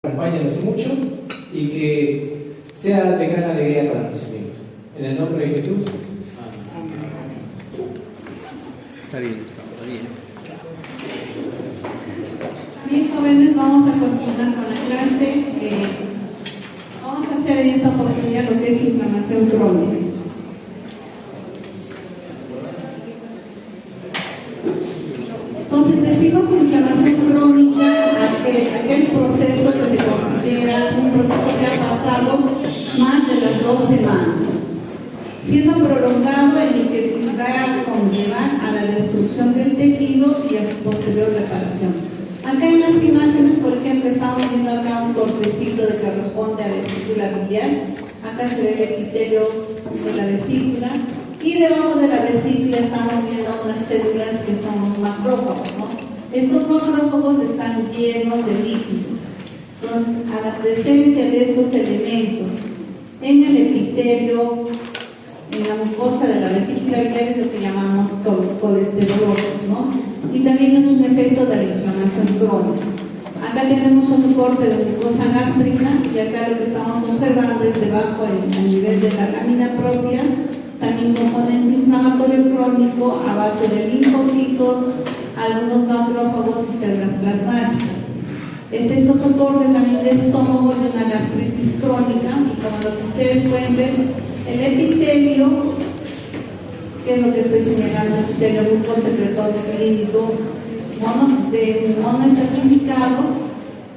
acompáñanos mucho y que sea de gran alegría para mis amigos. En el nombre de Jesús. Amén. Está bien, está bien. Bien, jóvenes, vamos a continuar con la clase. Vamos a hacer en esta oportunidad lo que es inflamación crónica. Entonces decimos inflamación crónica aquel proceso que se considera un proceso que ha pasado más de las 2 semanas, siendo prolongado en el que va a conllevar a la destrucción del tejido y a su posterior reparación. Acá en las imágenes, por ejemplo, estamos viendo acá un cortecito que corresponde a la vesícula biliar. Acá se ve el epitelio de la vesícula y debajo de la vesícula estamos viendo unas células que son los macrófagos, ¿no? Estos macrófagos están llenos de líquidos. Entonces, a la presencia de estos elementos en el epitelio, en la mucosa de la vesícula biliar, es lo que llamamos colesterolosis, ¿no? Y también es un efecto de la inflamación crónica. Acá tenemos un corte de mucosa gástrica y acá lo que estamos observando es debajo, a nivel de la lámina propia, también componente inflamatorio crónico a base de linfocitos, algunos macrófagos y células plasmáticas. Este es otro corte también de estómago de una gastritis crónica y como lo que ustedes pueden ver, el epitelio, que es lo que estoy señalando, el epitelio mucosecretorio monoestratificado.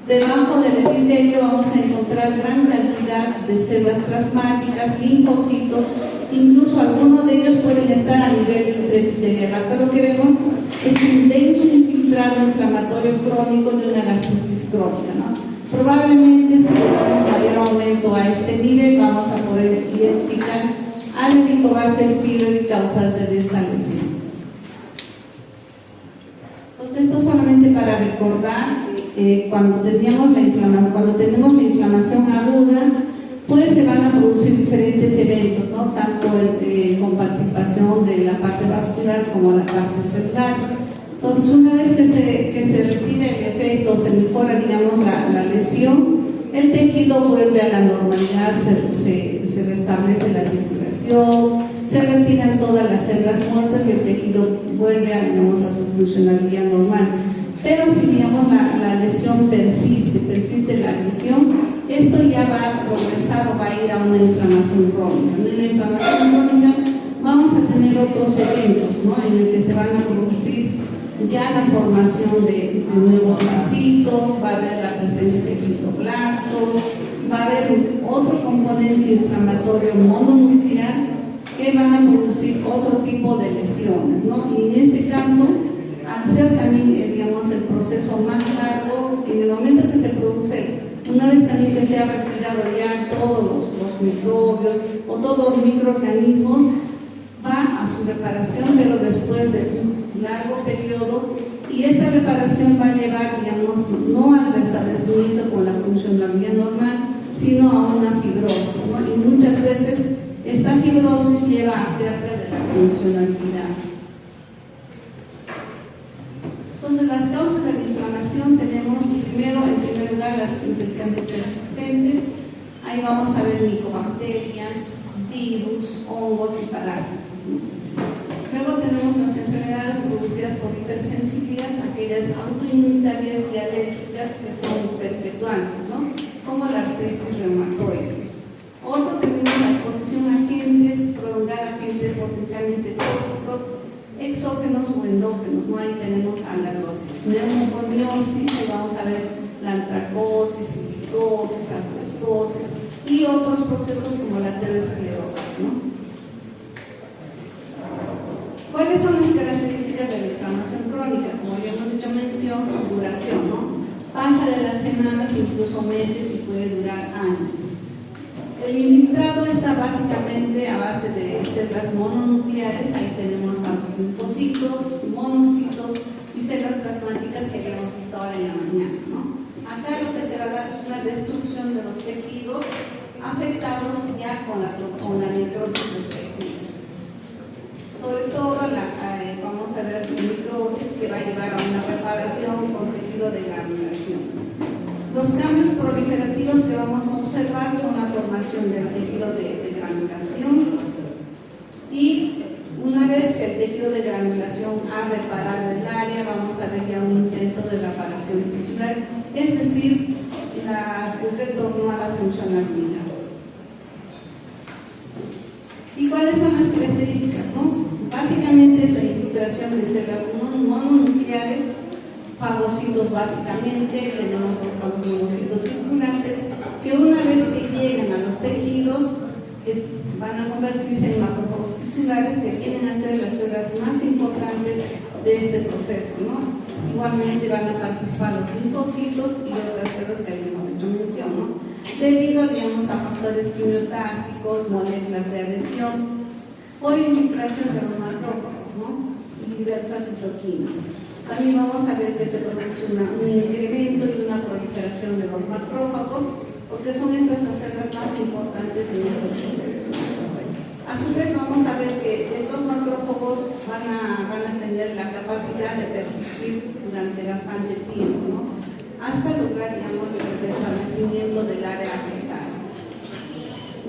Debajo del epitelio vamos a encontrar gran cantidad de células plasmáticas, linfocitos, incluso algunos de ellos pueden estar a nivel intraepitelial. Acá lo que vemos es un denso infiltrado inflamatorio crónico de una gastritis crónica, ¿no? Probablemente si tenemos mayor aumento a este nivel vamos a poder identificar al Helicobacter pylori causante de esta lesión. Entonces esto solamente para recordar cuando tenemos la inflamación aguda, pues se van a producir diferentes eventos, ¿no? Tanto con participación de la parte vascular como la parte celular. Entonces, una vez que se retire el efecto, se mejora, digamos, la lesión, el tejido vuelve a la normalidad, se restablece la circulación, se retiran todas las células muertas y el tejido vuelve a, digamos, a su funcionalidad normal. Pero si, digamos, la lesión persiste la lesión, esto ya va a progresar o va a ir a una inflamación crónica. En la inflamación crónica vamos a tener otros eventos, ¿no? En el que se van a producir ya la formación de nuevos vasitos, va a haber la presencia de fibroblastos, va a haber otro componente inflamatorio mononuclear que van a producir otro tipo de lesiones, ¿no? Y en este caso, al ser también, digamos, el proceso más largo, en el momento que se produce, una vez también que se ha retirado ya todos los microbios o todos los microorganismos, va a su reparación, pero después de un largo periodo, y esta reparación va a llevar, digamos, no al restablecimiento con la funcionalidad normal, sino a una fibrosis, ¿no? Y muchas veces esta fibrosis lleva a pérdida de la funcionalidad. Entonces, las causas de la inflamación tenemos primero, en primer lugar, las infecciones persistentes. Ahí vamos a ver micobacterias, virus, hongos y parásitos, ¿no? Luego tenemos las enfermedades producidas por hipersensibilidad, aquellas autoinmunitarias y alérgicas que son perpetuantes, ¿no? Como la artritis reumatoide. Otro tenemos la exposición a agentes, prolongar agentes potencialmente tóxicos, exógenos o endógenos, ¿no? Ahí tenemos a las neumoconiosis, ahí vamos a ver la antracosis, fibrosis, asbestosis y otros procesos como la aterosclerosis, ¿no? ¿Cuáles son las características de la inflamación crónica? Como ya hemos hecho mención, su duración, ¿no? Pasa de las semanas, incluso meses y puede durar años. El ilistrado está básicamente a base de células mononucleares. Ahí tenemos a los linfocitos, monocitos y células plasmáticas que habíamos visto ahora en la mañana, ¿no? Acá lo que se va a dar es una destrucción de los tejidos afectados ya con la necrosis del tejido. Sobre todo vamos a ver necrosis que va a llevar a una reparación con tejido de granulación. Los cambios proliferativos que vamos a observar son la formación del tejido de granulación y una vez que el tejido de granulación ha reparado el área, vamos a ver ya un intento de reparación tisular, es decir, el retorno a la funcionalidad. ¿Y cuáles son las características? ¿No? Básicamente es la infiltración de células mononucleares, fagocitos básicamente, tenemos los fagocitos circulantes, que una vez que llegan a los tejidos, van a convertirse en macrófagos tisulares que vienen a ser las células más importantes de este proceso, ¿no? Igualmente van a participar los linfocitos y otras células que habíamos hecho mención, ¿no? Debido, digamos, a factores quimiotácticos, moléculas de adhesión, por infiltración de los macrófagos, ¿no? Y diversas citoquinas. También vamos a ver que se produce un incremento y una proliferación de los macrófagos, porque son estas las células más importantes en este proceso. A su vez vamos a ver que estos macrófagos van a tener la capacidad de persistir durante bastante tiempo, ¿no? Hasta lograr, digamos, el restablecimiento del área afectada.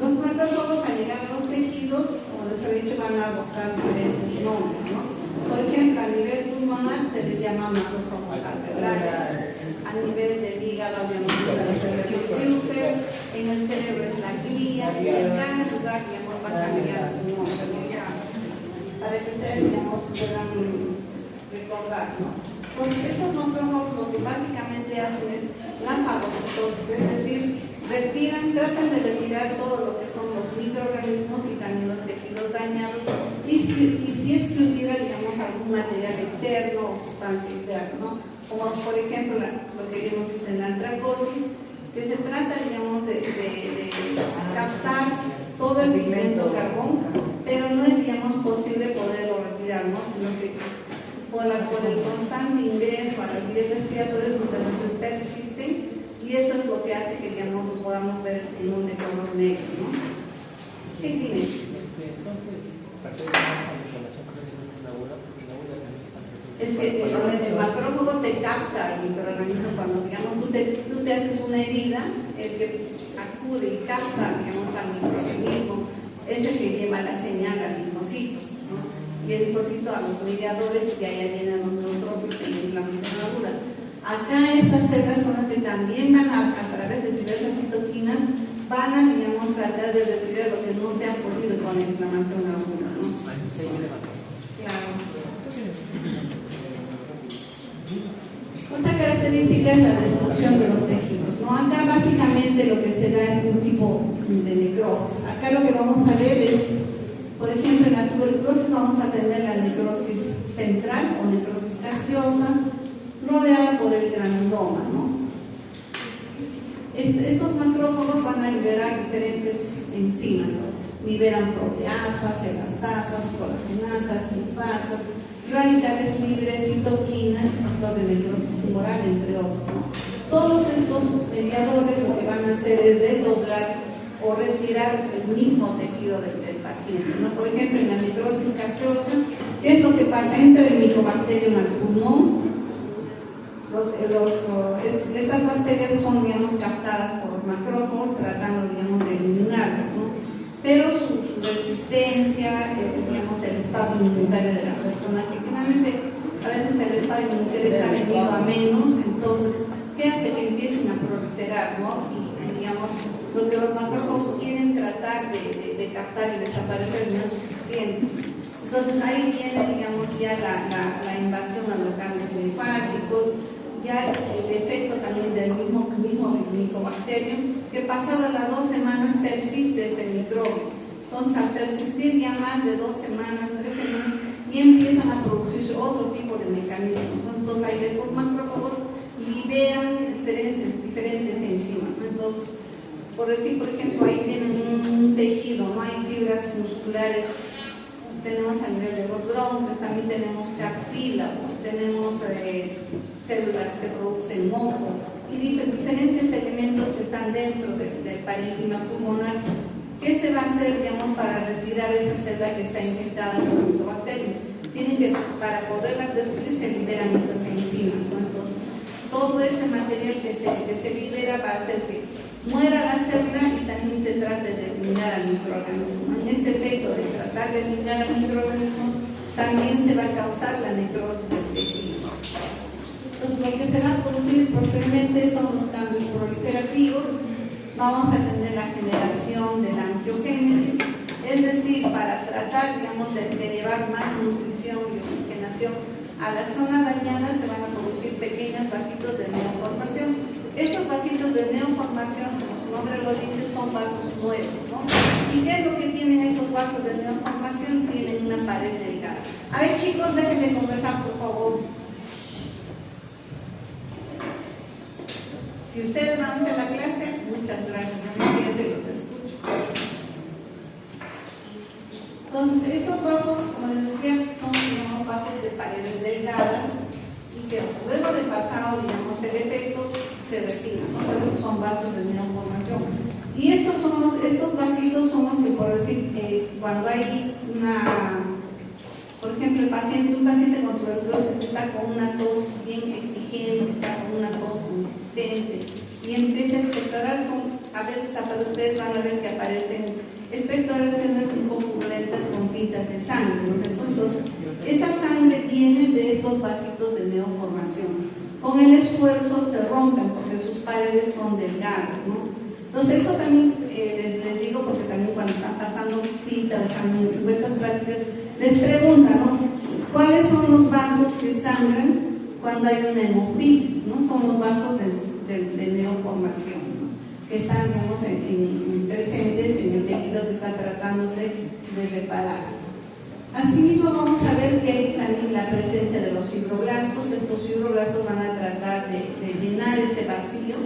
Los macrófagos al llegar a los tejidos, como les he dicho, van a adoptar diferentes nombres, ¿no? Por ejemplo, a nivel pulmonar se les llama macrófagos alveolares, a nivel del hígado, digamos, en el cerebro es la glía, y en cada lugar, digamos, va a cambiar su nombre, para que ustedes, digamos, puedan recordar, ¿no? Pues estos macrófagos lo que básicamente hacen es la fagocitosis, es decir, tratan de retirar todo lo que son los microorganismos y también los tejidos dañados, y si es que hubiera, digamos, algún material externo o sustancia interna, ¿no? Como por ejemplo lo que hemos visto en la antracosis, que se trata, digamos, de captar todo el pigmento carbón, pero no es, digamos, posible poderlo retirar, ¿no? Sino que por el constante ingreso a las vías respiratorias muchas veces persisten, y eso es lo que hace que, digamos, lo podamos ver en un color negro, ¿no? ¿Qué tiene? Es que el macrófago te capta el microorganismo cuando, digamos, tú te haces una herida, el que acude y capta, digamos, al microorganismo es el que lleva la señal al linfocito, ¿no? Y el linfocito a los mediadores, y ahí vienen los neutrófilos en la inflamación aguda. Acá estas células son las que también van a través de diversas citoquinas, van a, digamos, tratar de retirar lo que no se ha podido con la inflamación aguda, ¿no? Claro. Otra característica es la destrucción de los tejidos, ¿no? Acá básicamente lo que se da es un tipo de necrosis. Acá lo que vamos a ver es, por ejemplo, en la tuberculosis vamos a tener la necrosis central o necrosis gaseosa, rodeada por el granuloma, ¿no? Estos macrófagos van a liberar diferentes enzimas, liberan proteasas, elastasas, colagenasas, lipasas, radicales libres, citoquinas, factor de necrosis tumoral, entre otros, ¿no? Todos estos mediadores lo que van a hacer es desdoblar o retirar el mismo tejido del paciente, ¿no? Por ejemplo, en la necrosis gaseosa, ¿qué es lo que pasa? Entra el Mycobacterium al pulmón. Estas bacterias son, digamos, captadas por los macrófagos tratando, digamos, de eliminarlas, ¿no? Pero su resistencia, digamos, el estado inmunitario de la persona, que finalmente a veces el estado inmunitario está venido a menos, entonces, ¿qué hace? Que empiecen a proliferar, ¿no? Y digamos, lo que los macrófagos quieren tratar de captar y desaparecer no es suficiente. Entonces ahí viene, digamos, ya la invasión a los ganglios linfáticos, ya el efecto también del mismo Mycobacterium, que pasado las 2 semanas persiste este microbio. Entonces, al persistir ya más de 2 semanas, 3 semanas, y empiezan a producirse otro tipo de mecanismos. Entonces, ahí estos macrófagos liberan diferentes enzimas, ¿no? Entonces, por decir, por ejemplo, ahí tienen un tejido, ¿no? Hay fibras musculares, tenemos a nivel de los bronquios, también tenemos cartílago, tenemos células que producen moco y diferentes elementos que están dentro del parénquima pulmonar. ¿Qué se va a hacer, digamos, para retirar esa célula que está infectada con el Mycobacterium? Tienen que, para poderlas destruir, se liberan estas enzimas, ¿no? Entonces, todo este material que se libera va a hacer que muera la célula y también se trata de eliminar al microorganismo. En este efecto de tratar de eliminar al microorganismo, también se va a causar la necrosis del tejido. Entonces, lo que se va a producir posteriormente son los cambios proliferativos. Vamos a tener la generación de la angiogénesis, es decir, para tratar, digamos, de llevar más nutrición y oxigenación a la zona dañada, se van a producir pequeños vasitos de neoformación. Estos vasitos de neoformación, como su nombre lo dice, son vasos nuevos, ¿no? ¿Y qué es lo que tienen estos vasos de neoformación? Tienen una pared delgada. A ver, chicos, déjenme conversar, por favor. Si ustedes van a hacer la clase, muchas gracias, yo me siento y los escucho. Entonces, estos vasos, como les decía, son, digamos, vasos de paredes delgadas y que luego de pasado, digamos, el efecto se retiran, ¿no? Por eso son vasos de neoformación. Y estos vasitos son los que, por decir, cuando hay por ejemplo, un paciente con tuberculosis está con una tos bien exigente, está con una tos consistente y empieza a expectorar, a veces ustedes van a ver que aparecen expectoraciones un poco purulentas con tintas de sangre, ¿no? Entonces, esa sangre viene de estos vasitos de neoformación. Con el esfuerzo se rompen porque sus paredes son delgadas, ¿no? Entonces, esto también les digo porque también cuando están pasando visitas, en vuestras prácticas, les preguntan, ¿no? ¿Cuáles son los vasos que sangran cuando hay una hemoptisis, ¿no? Son los vasos de neoformación, ¿no? Que están, digamos, presentes en el tejido que está tratándose de reparar. Asimismo, vamos a ver que hay también la presencia de los fibroblastos. Estos fibroblastos van a tratar de llenar ese vacío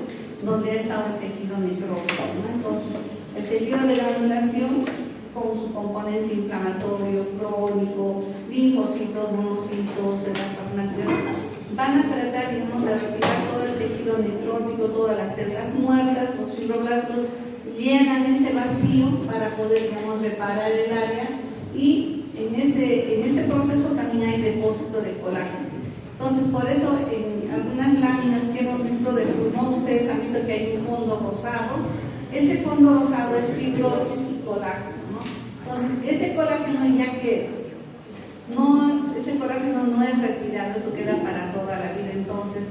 donde ha estado el tejido necrótico, ¿no? Entonces, el tejido de granulación, con su componente inflamatorio, crónico, linfocitos, monocitos, van a tratar, digamos, de retirar todo el tejido necrótico, todas las células muertas. Los fibroblastos llenan ese vacío para poder, digamos, reparar el área y en ese proceso también hay depósito de colágeno. Entonces, por eso en algunas láminas que hemos visto del pulmón, ustedes han visto que hay un fondo rosado. Ese fondo rosado es fibrosis y colágeno, ¿no? Entonces, ese colágeno ya queda. Ese colágeno no es retirado, eso queda para toda la vida. Entonces,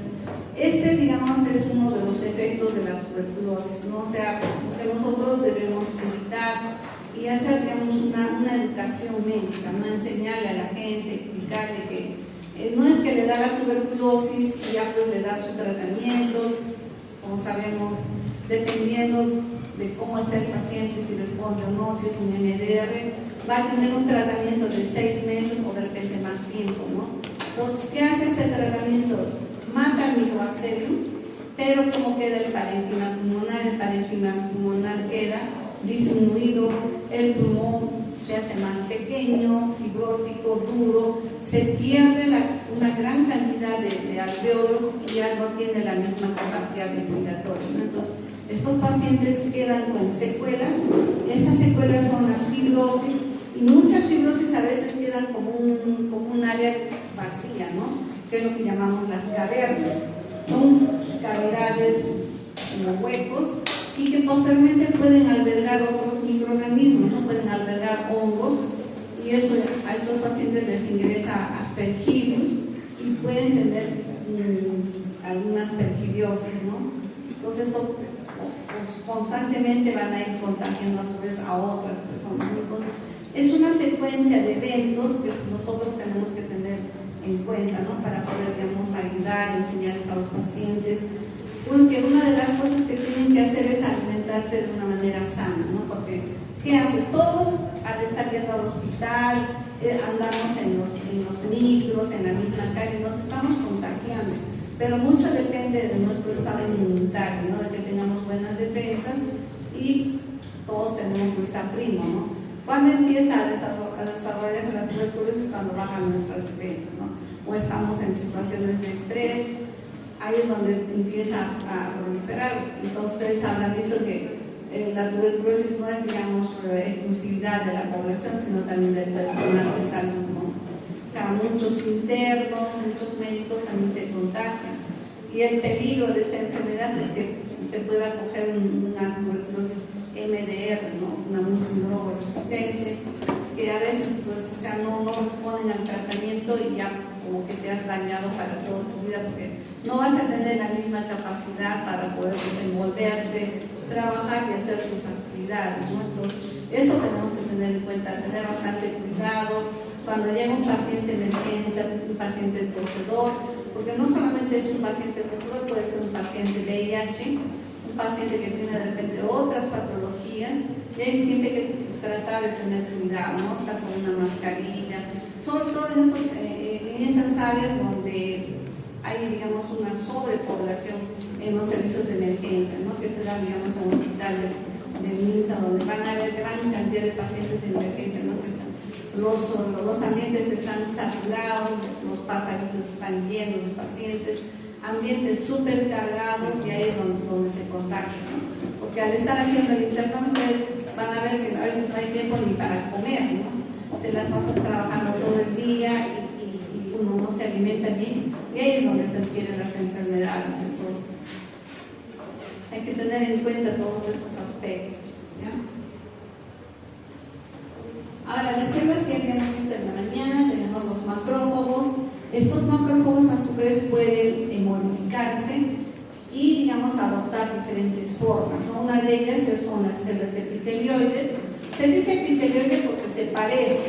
digamos, es uno de los efectos de la tuberculosis, ¿no? O sea, que nosotros debemos evitar y hacer, digamos, una educación médica, ¿no? Enseñarle a la gente, explicarle que no es que le da la tuberculosis y ya pues le da su tratamiento, como sabemos, dependiendo de cómo está el paciente, si responde o no, si es un MDR, va a tener un tratamiento de 6 meses o de repente más tiempo, ¿no? Entonces, ¿qué hace este tratamiento? Mata el micobacterium, pero como queda el parénquima pulmonar queda disminuido, el pulmón se hace más pequeño, fibrótico, duro, se pierde una gran cantidad de alveolos y ya no tiene la misma capacidad respiratoria, ¿no? Entonces, estos pacientes quedan con secuelas. Esas secuelas son las fibrosis y muchas fibrosis a veces quedan como un área vacía, ¿no? Que es lo que llamamos las cavernas. Son cavidades como huecos y que posteriormente pueden albergar otros microorganismos, ¿no? Pueden albergar hongos y eso a estos pacientes les ingresa aspergillus y pueden tener alguna aspergillosis, ¿no? Entonces esto constantemente van a ir contagiando a su vez a otras personas. Entonces es una secuencia de eventos que nosotros tenemos que tener en cuenta, ¿no? Para poder, digamos, ayudar, enseñarles a los pacientes. Porque una de las cosas que tienen que hacer es alimentarse de una manera sana, ¿no? Porque, ¿qué hace? Todos, al estar yendo al hospital, andamos en los micros, en la misma calle, nos estamos contagiando. Pero mucho depende de nuestro estado inmunitario, ¿no? De que tengamos buenas defensas y todos tenemos nuestra prima, ¿no? Cuando empieza a desarrollar la tuberculosis, cuando bajan nuestras defensas, ¿no? O estamos en situaciones de estrés, ahí es donde empieza a proliferar. Entonces, ustedes habrán visto que la tuberculosis no es, digamos, exclusividad de la población, sino también del personal de salud, ¿no? O sea, muchos internos, muchos médicos también se contagian. Y el peligro de esta enfermedad es que se pueda coger una tuberculosis MDR, ¿no? Una multidroga resistente, que a veces pues, o sea, no responden al tratamiento y ya como que te has dañado para toda tu vida, porque no vas a tener la misma capacidad para poder desenvolverte, trabajar y hacer tus actividades, ¿no? Entonces, eso tenemos que tener en cuenta, tener bastante cuidado cuando llega un paciente de emergencia, un paciente tosedor, porque no solamente es un paciente tosedor, puede ser un paciente VIH, un paciente que tiene de repente otras patologías, y hay siempre que tratar de tener cuidado, ¿no? Estar con una mascarilla, sobre todo en esas áreas donde hay, digamos, una sobrepoblación en los servicios de emergencia, ¿no? Que se dan, digamos, en hospitales de MINSA, donde van a haber gran cantidad de pacientes en emergencia, ¿no? Los ambientes están saturados, los pasadizos están llenos de pacientes, ambientes súper cargados, y ahí es donde se contagia, ¿no? Porque al estar haciendo el interno, ustedes van a ver que a veces no hay tiempo ni para comer, ¿no? Te las pasas trabajando todo el día y uno no se alimenta bien, y ahí es donde se adquieren las enfermedades. Entonces, hay que tener en cuenta todos esos aspectos, ¿ya? Ahora, las células que habíamos visto en la mañana, tenemos los macrófagos. Estos macrófagos a su vez pueden modificarse y, digamos, adoptar diferentes formas, ¿no? Una de ellas son las células epitelioides. Se dice epitelioide porque se parece,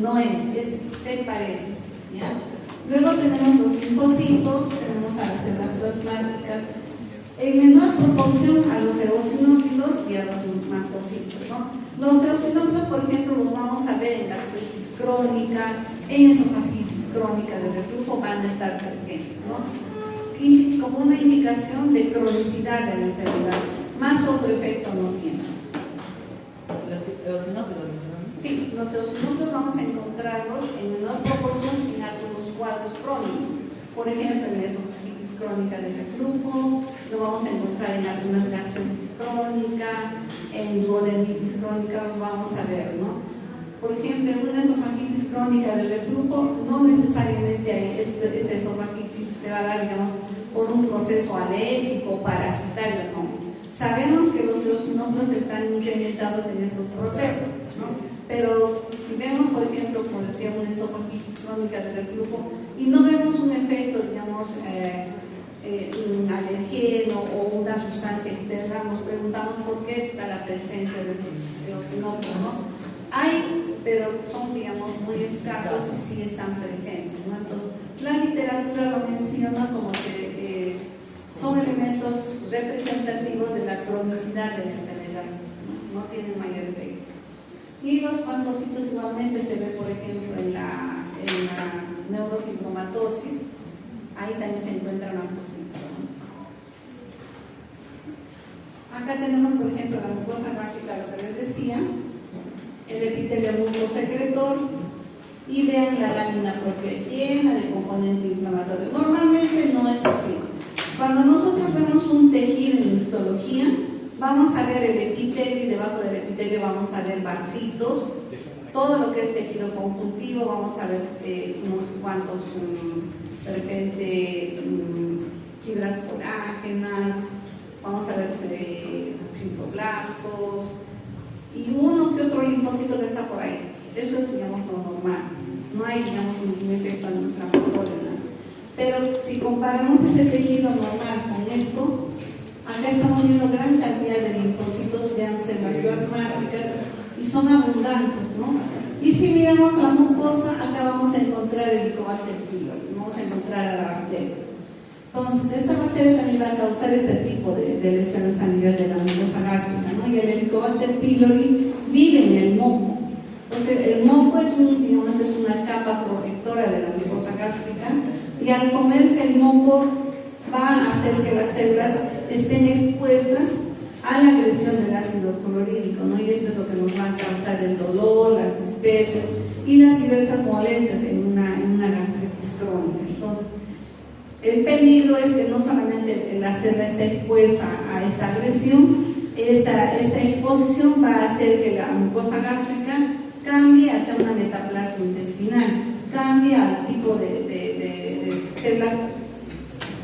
no se parece, ¿ya? Luego tenemos los linfocitos, tenemos a las células plasmáticas, en menor proporción a los eosinófilos y a los mastocitos, ¿no? Los eosinófilos, por ejemplo, los vamos a ver en gastritis crónica, en esofagitis crónica de reflujo, van a estar presentes, ¿no? Y como una indicación de cronicidad de la enfermedad, más otro efecto no tiene. ¿Los eosinófilos? Sí, los eosinófilos vamos a encontrarlos en menor proporción en algunos cuadros crónicos. Por ejemplo, en la esofagitis crónica de reflujo, lo vamos a encontrar en algunas gastritis crónica, en duodenitis crónica, los vamos a ver, ¿no? Por ejemplo, en una esofagitis crónica de reflujo, no necesariamente esta esofagitis se va a dar, digamos, por un proceso alérgico, parasitario, no. Sabemos que los eosinófilos están incrementados en estos procesos, ¿no? Pero si vemos, por ejemplo, como decía, una esofagitis crónica de reflujo y no vemos un efecto, digamos, un alergeno o una sustancia externa, nos preguntamos por qué está la presencia de estos eosinófilos, ¿no? Hay, pero son, digamos, muy escasos y sí están presentes, ¿no? Entonces, la literatura lo menciona como que son elementos representativos de la cronicidad de la enfermedad, no tienen mayor efecto. Y los mastocitos igualmente se ve, por ejemplo, en la neurofibromatosis, ahí también se encuentran mastocitos, ¿no? Acá tenemos, por ejemplo, la mucosa gástrica, lo que les decía, el epitelio mucosecretor, y vean la lámina propia llena de componente inflamatorio. Normalmente no es así. Cuando nosotros vemos un tejido en histología, vamos a ver el epitelio y debajo del epitelio vamos a ver vasitos, todo lo que es tejido conjuntivo, vamos a ver unos cuantos, de repente, fibras colágenas, vamos a ver fibroblastos y uno que otro linfocito que está por ahí. Eso es, digamos, lo normal. No hay, digamos, ningún efecto inflamatorio, ¿no? Pero si comparamos ese tejido normal con esto, acá estamos viendo gran cantidad de linfocitos, vean células plasmáticas, y son abundantes, ¿no? Y si miramos la mucosa, acá vamos a encontrar el Helicobacter pylori, vamos a encontrar a la bacteria. Entonces, esta bacteria también va a causar este tipo de lesiones a nivel de la mucosa gástrica, ¿no? Y el Helicobacter pylori vive en el moco. Entonces, el moco es una capa protectora de la mucosa gástrica, y al comerse el moco va a hacer que las células estén expuestas a la agresión del ácido clorhídrico, ¿no? Y esto es lo que nos va a causar el dolor, las dispepsias y las diversas molestias en una gastritis crónica. Entonces, el peligro es que no solamente la célula está expuesta a esta agresión, esta exposición va a hacer que la mucosa gástrica cambie hacia una metaplasia intestinal, cambia al tipo de célula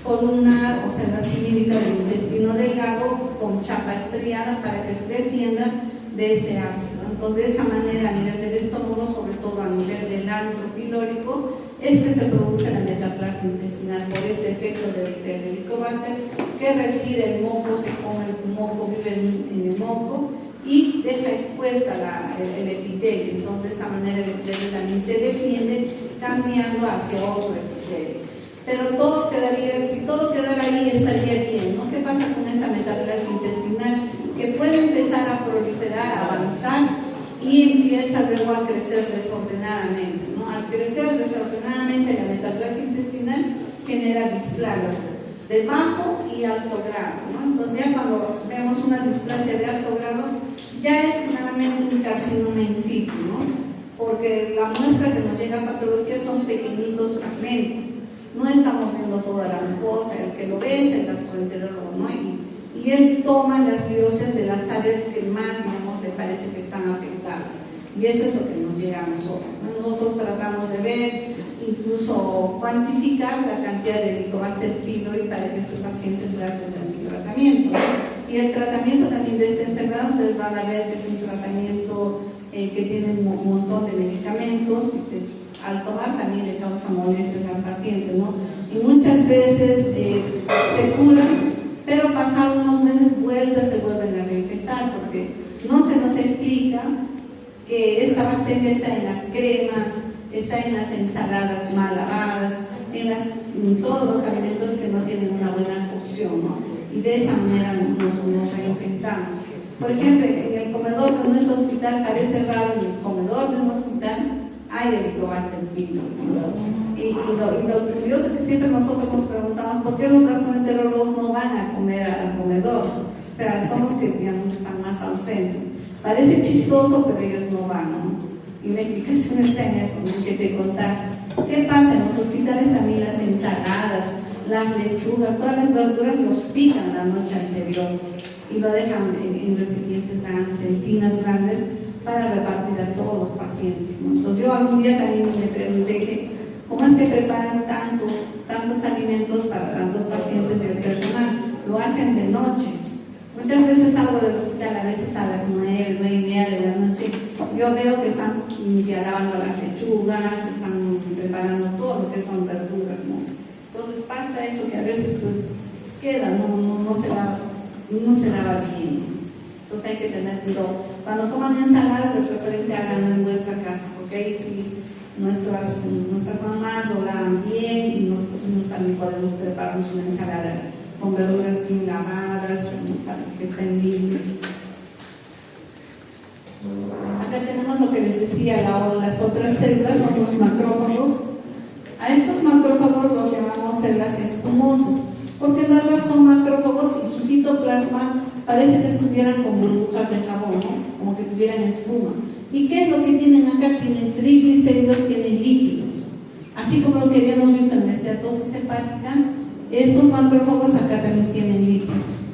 columnar o celda cilíndrica del intestino delgado con chapa estriada para que se defienda de este ácido. Entonces, de esa manera, a nivel del estómago, sobre todo a nivel del antro pilórico, es que se produce la metaplasia intestinal por este efecto del Helicobacter que retira el moco, se come el moco, vive en el moco y deja expuesta el epitelio. Entonces, de esa manera el epitelio también se defiende cambiando hacia otro epitelio. Pero todo quedaría, si todo quedara ahí, estaría bien, ¿no? ¿Qué pasa con esta metaplasia intestinal? Que puede empezar a proliferar, a avanzar y empieza luego a crecer desordenadamente, ¿no? Al crecer desordenadamente la metaplasia intestinal genera displasia de bajo y alto grado, ¿no? Entonces ya cuando vemos una displasia de alto grado ya es claramente un carcinoma in situ, ¿no? Porque la muestra que nos llega a patología son pequeñitos fragmentos, no estamos viendo toda la mucosa, el que lo ve es el gastroenterólogo, ¿no? Y él toma las biopsias de las áreas que más, digamos, le parece que están afectadas. Y eso es lo que nos llega a nosotros, ¿no? Nosotros tratamos de ver, incluso cuantificar la cantidad de Helicobacter pylori para que este paciente pueda tener su tratamiento, ¿no? Y el tratamiento también de esta enfermedad, ustedes van a ver que es un tratamiento que tiene un montón de medicamentos y que al tomar también le causa molestias al paciente, ¿no? Y muchas veces se curan, pero pasados unos meses vueltas se vuelven a reinfectar porque no se nos explica que esta bacteria está en las cremas, está en las ensaladas mal lavadas, en todos los alimentos que no tienen una buena cocción, ¿no? Y de esa manera nos reinfectamos. Por ejemplo, en el comedor de nuestro hospital, parece raro, en el comedor de un hospital hay Helicobacter pylori. Y lo curioso es que siempre nosotros nos preguntamos por qué los gastroenterólogos no van a comer al comedor. O sea, son los que, digamos, están más ausentes. Parece chistoso, pero ellos no van, ¿no? Y la explicación está en eso, ¿no? Que te contar. ¿Qué pasa? En los hospitales también las ensaladas, las lechugas, todas las verduras los pican la noche anterior y lo dejan en recipientes grandes, en tinas grandes, para repartir a todos los pacientes, ¿no? Entonces yo algún día también me pregunté que ¿cómo es que preparan tantos alimentos para tantos pacientes del personal? Lo hacen de noche. Muchas veces salgo del hospital, a veces a las 9, 9:30 de la noche, yo veo que están lavando las lechugas, están preparando todo lo que son verduras, ¿no? Entonces pasa eso que a veces pues queda, no se lava bien. Entonces hay que tener cuidado. Cuando coman ensaladas, de preferencia háganlo en vuestra casa, porque ahí sí nuestras mamás lo lavan bien y nosotros también podemos prepararnos una ensalada con verduras bien lavadas, para que estén limpias. Acá tenemos lo que les decía, las otras células son los macrófagos. A estos macrófagos los llamamos células espumosas, porque en verdad son macrófagos y su citoplasma parece que estuvieran con burbujas de jabón, ¿no? Como que tuvieran espuma. ¿Y qué es lo que tienen acá? Tienen triglicéridos, tienen lípidos. Así como lo que habíamos visto en la esteatosis hepática, estos macrófagos acá también tienen lípidos.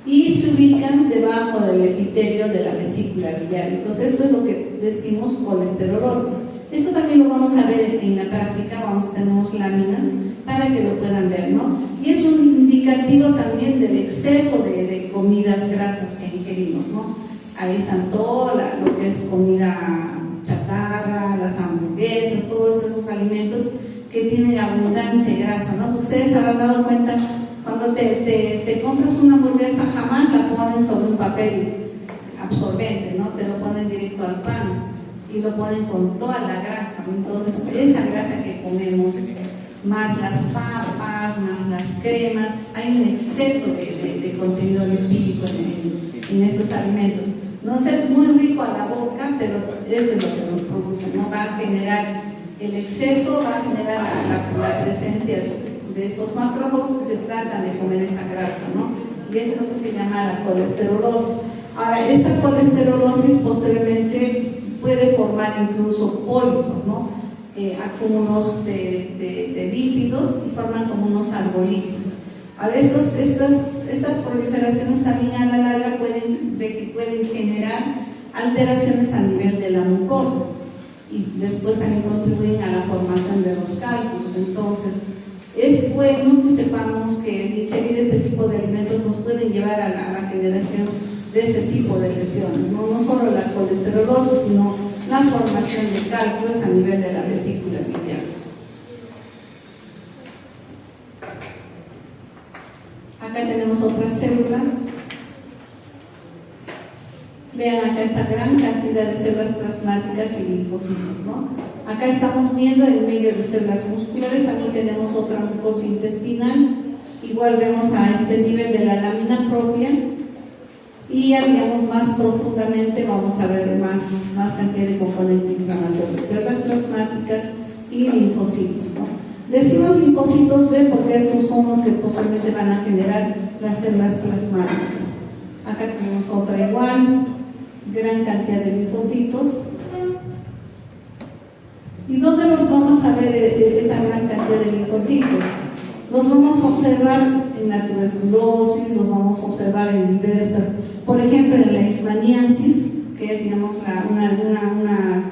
Y se ubican debajo del epitelio de la vesícula biliar. Entonces esto es lo que decimos colesterolosis. Esto también lo vamos a ver en la práctica, tenemos láminas para que lo puedan ver, ¿no? Y es un indicativo también del exceso de comidas grasas que ingerimos, ¿no? Ahí están todo lo que es comida chatarra, las hamburguesas, todos esos alimentos que tienen abundante grasa, ¿no? Ustedes se habrán dado cuenta, cuando te compras una hamburguesa, jamás la ponen sobre un papel absorbente, ¿no? Te lo ponen directo al pan y lo ponen con toda la grasa. Entonces, esa grasa que comemos, más las papas, más las cremas, hay un exceso de contenido lipídico en estos alimentos. No sé, es muy rico a la boca, pero esto es lo que nos produce, ¿no? Va a generar el exceso, va a generar la presencia de estos macrófagos que se tratan de comer esa grasa, ¿no? Y eso es lo que se llama la colesterolosis. Ahora, esta colesterolosis posteriormente puede formar incluso pólipos, ¿no? Acúmulos de lípidos y forman como unos arbolitos. Ahora, estas proliferaciones también a la larga pueden generar alteraciones a nivel de la mucosa y después también contribuyen a la formación de los cálculos. Entonces, Es bueno que sepamos que ingerir este tipo de alimentos nos pueden llevar a la generación de este tipo de lesiones, no solo la colesterolosis, sino la formación de cálculos a nivel de la vesícula biliar. Acá tenemos otras células. Vean acá esta gran cantidad de células plasmáticas y linfocitos, ¿no? Acá estamos viendo en medio de células musculares, también tenemos otra mucosa intestinal. Igual vemos a este nivel de la lámina propia. Y ya, digamos, más profundamente vamos a ver más cantidad de componentes inflamatorios, células plasmáticas y linfocitos, ¿no? Decimos linfocitos B porque estos son los que posiblemente van a generar las células plasmáticas. Acá tenemos otra igual, gran cantidad de linfocitos. ¿Y dónde los vamos a ver esta gran cantidad de linfocitos? Los vamos a observar en la tuberculosis, los vamos a observar en diversas, por ejemplo en la leishmaniasis, que es, digamos, una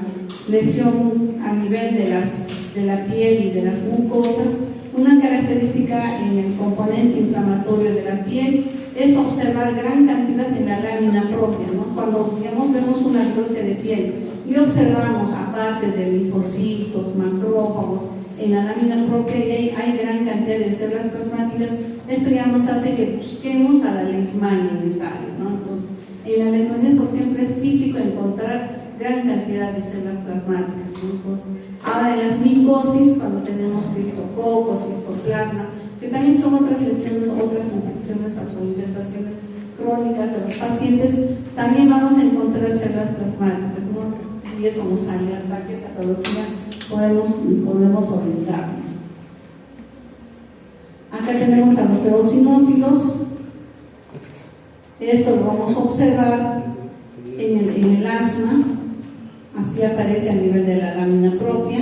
lesión a nivel de la piel y de las mucosas. Una característica en el componente inflamatorio de la piel es observar gran cantidad de la lámina propia, ¿no? Cuando, digamos, vemos una biopsia de piel y observamos, aparte de linfocitos, macrófagos, en la lámina propia hay gran cantidad de células plasmáticas. Esto ya nos hace que busquemos a la leishmania en esa área, ¿no? Entonces, en la leishmania, por ejemplo, es típico encontrar gran cantidad de células plasmáticas, ¿no? Entonces, ahora en las micosis, cuando tenemos criptococos, histoplasma, que también son otras lesiones, otras infecciones o infestaciones crónicas de los pacientes, también vamos a encontrar células plasmáticas, ¿no? Y eso nos alerta a qué patología podemos orientarnos. Acá tenemos a los eosinófilos. Esto lo vamos a observar en el asma, así aparece a nivel de la lámina propia.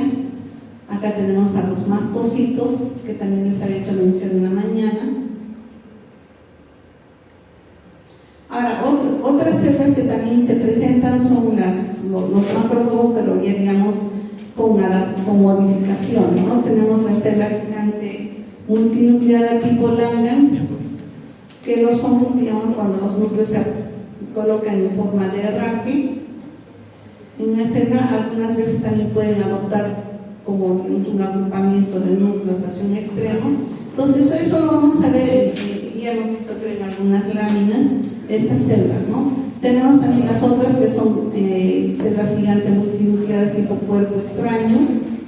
Acá tenemos a los mastocitos, que también les había hecho mención en la mañana. Ahora, otras células que también se presentan son los macrófagos, pero ya, digamos, con modificaciones, ¿no? Tenemos la célula gigante multinucleada tipo Langhans, que lo son, digamos, cuando los núcleos se colocan en forma de herraje. En la célula algunas veces también pueden adoptar como un agrupamiento de núcleos hacia un extremo. Entonces eso lo vamos a ver, ya hemos visto que en algunas láminas, estas células, ¿no? Tenemos también las otras que son células gigantes multinucleadas tipo cuerpo extraño,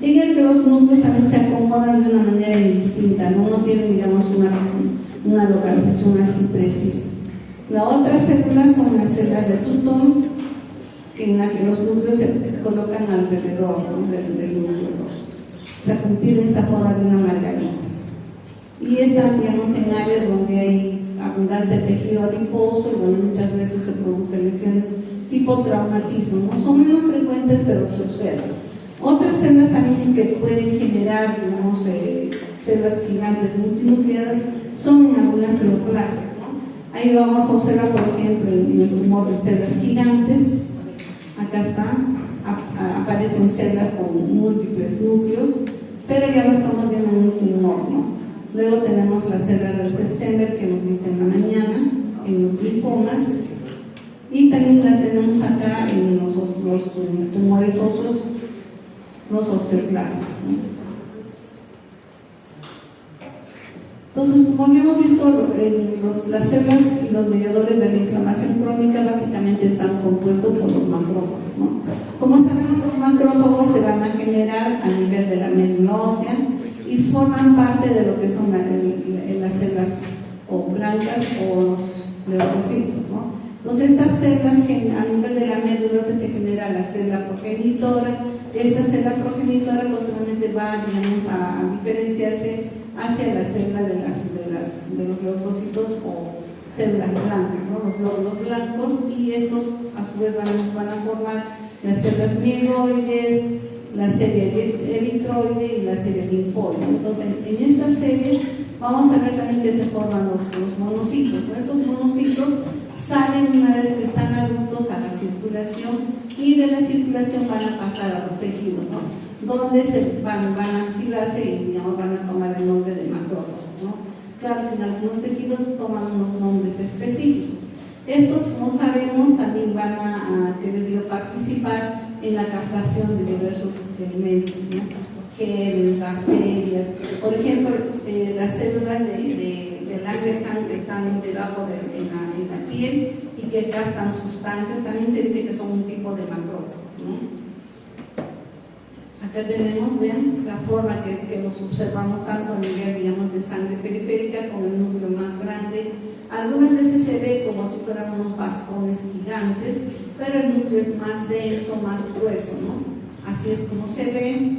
en el que los núcleos también se acomodan de una manera indistinta, no tienen, digamos, una localización así precisa. La otra célula son las células de Tutón, en la que los núcleos se colocan alrededor, ¿no?, del núcleo, o sea, tienen esta forma de una margarita. Y están, digamos, en áreas donde hay abundante tejido adiposo y donde muchas veces se producen lesiones tipo traumatismo, ¿no? Son menos frecuentes, pero se observan. Otras células también que pueden generar, digamos, células gigantes multinucleadas son en algunas neoplasias, ¿no? Ahí vamos a observar, por ejemplo, en el tumor de células gigantes. Acá aparecen células con múltiples núcleos, pero ya lo estamos viendo en un tumor, ¿no? Luego tenemos las células del Stenberg que hemos visto en la mañana, en los linfomas, y también la tenemos acá en los tumores óseos, los osteoclastos, ¿no? Entonces, como hemos visto, las células y los mediadores de la inflamación crónica básicamente están compuestos por los macrófagos, ¿no? Como sabemos, los macrófagos se van a generar a nivel de la médula ósea y forman parte de lo que son las células o blancas o los leucocitos, ¿no? Entonces, estas células que a nivel de la médula ósea se genera la célula progenitora. Esta célula progenitora posteriormente va, digamos, a diferenciarse hacia la célula de los leucocitos o células blancas, ¿no? Los glóbulos blancos, y estos a su vez van a formar las células mieloides, la serie eritroide y la serie linfoide. Entonces, en estas series vamos a ver también que se forman los monocitos, ¿no? Estos monocitos salen una vez que están adultos a la circulación, y de la circulación van a pasar a los tejidos, ¿no? donde se van a activarse y digamos, van a tomar el nombre de macrófagos, ¿no? Claro que en algunos tejidos toman unos nombres específicos. Estos, como sabemos, también van a participar en la captación de diversos elementos, ¿no? Genes, bacterias. Por ejemplo, las células del Langerhans que están debajo en la piel y que captan sustancias, también se dice que son un tipo de macrófagos, ¿no? Acá tenemos, vean, la forma que los observamos tanto a nivel, digamos, de sangre periférica con el núcleo más grande. Algunas veces se ve como si fueran unos bastones gigantes, pero el núcleo es más denso, más grueso, ¿no? Así es como se ve,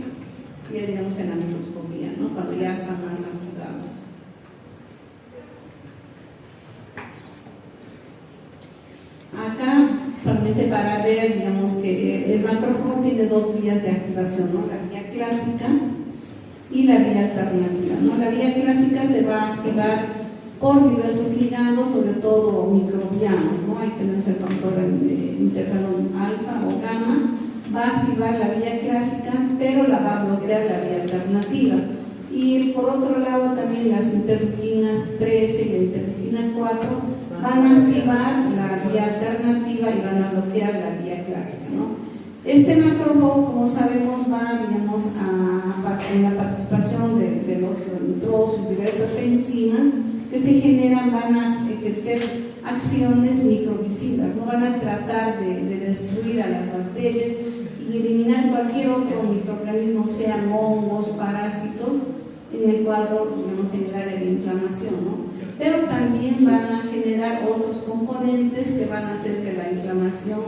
ya digamos en la microscopía, ¿no? Cuando ya están más activados. Acá, solamente para ver, digamos que el macrófago tiene dos vías de activación, ¿no? La vía clásica y la vía alternativa, ¿no? La vía clásica se va a activar por diversos ligandos, sobre todo microbianos, ¿no? Ahí tenemos el factor interferón alfa o gamma, va a activar la vía clásica, pero la va a bloquear la vía alternativa. Y por otro lado también las interleuquinas 13 y la interleuquina 4 van a activar la vía alternativa y van a bloquear la vía clásica, ¿no? Este macrófago, como sabemos, va, digamos, en la participación de los nitrosos y diversas enzimas que se generan, van a ejercer acciones microbicidas, no van a tratar de destruir a las bacterias y eliminar cualquier otro microorganismo, sean hongos, parásitos, en el cuadro, digamos, generar la inflamación, ¿no? Pero también van a generar otros componentes que van a hacer que la inflamación